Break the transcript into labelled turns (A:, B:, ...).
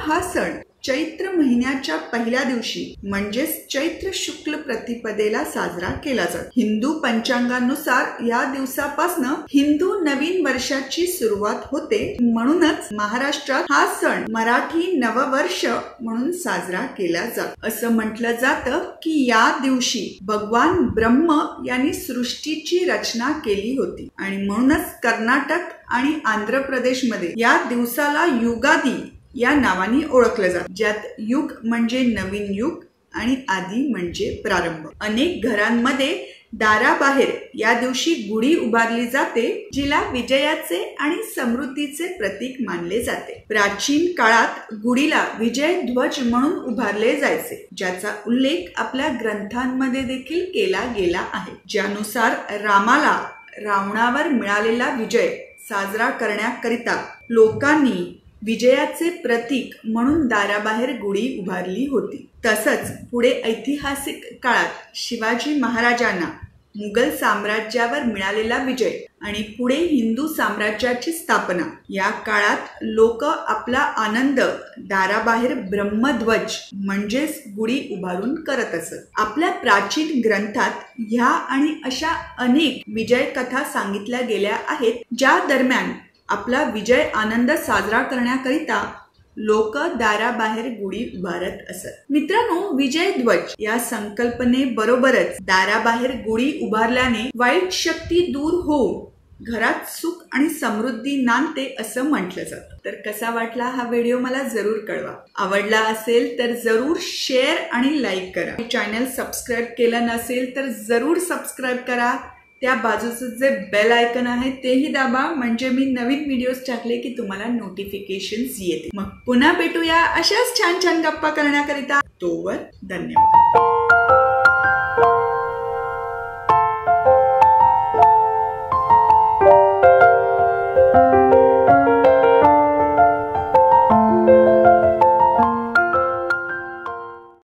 A: हा सण चैत्र महिन्याच्या पहिल्या दिवशी म्हणजेच चैत्र शुक्ल प्रतिपदेला साजरा केला जातो। हिंदू पंचांगानुसार या दिवसापासून हिंदू नवीन वर्षाची सुरुवात होते, म्हणूनच महाराष्ट्रात हा सण मराठी नववर्ष म्हणून साजरा केला जातो। असं म्हटलं जातं की या दिवशी भगवान ब्रह्म यांनी सृष्टीची रचना केली होती आणि म्हणूनच कर्नाटक आणि आंध्र प्रदेशमध्ये या दिवसाला युगादी या नावाने ओळखलं जातं, ज्यात युग म्हणजे नवीन युग आणि आदी म्हणजे प्रारंभ। अनेक घरांमध्ये दाराबाहेर या दिवशी गुढी उभारली जाते, जिला विजयाचे आणि समृद्धीचे प्रतीक मानले जाते। प्राचीन काळात गुढीला विजय ध्वज म्हणून उभारले जायचे, ज्याचा उल्लेख आपल्या ग्रंथांमध्ये देखील केला गेला आहे, ज्यानुसार रामाला रावणावर मिळालेला विजय साजरा करण्याकरिता लोकांनी विजयाचे प्रतीक म्हणून दाराबाहेर गुढी उभारली होती। तसंच पुढे ऐतिहासिक काळात शिवाजी महाराजांना मुघल साम्राज्यावर मिळालेला विजय आणि पुढे हिंदू साम्राज्याची स्थापना या काळात लोक आपला आनंद दाराबाहेर ब्रह्मध्वज म्हणजेच गुढी उभारून करत असत। आपल्या प्राचीन ग्रंथात ह्या आणि अशा अनेक विजय कथा सांगितल्या गेल्या आहेत, ज्या दरम्यान आपला विजय आनंद साजरा करण्याकरिता लोक दाराबाहेर गुढी उभारत असत। मित्रांनो, विजय ध्वज या संकल्पनेबरोबरच दाराबाहेर गुढी उभारल्याने वाईट शक्ती दूर होऊन घरात सुख आणि समृद्धी नांदते असं म्हटलं जातं। तर कसा वाटला हा व्हिडिओ मला जरूर कळवा। आवडला असेल तर जरूर शेअर आणि लाईक करा। चॅनल सबस्क्राईब केलं नसेल तर जरूर सबस्क्राईब करा। त्या बाजूचं जे बेल आयकन आहे तेही दाबा, म्हणजे मी नवीन व्हिडिओज टाकले की तुम्हाला नोटिफिकेशन्स येते। मग पुन्हा भेटूया अशाच छान छान गप्पा करण्याकरिता। तोवर धन्यवाद।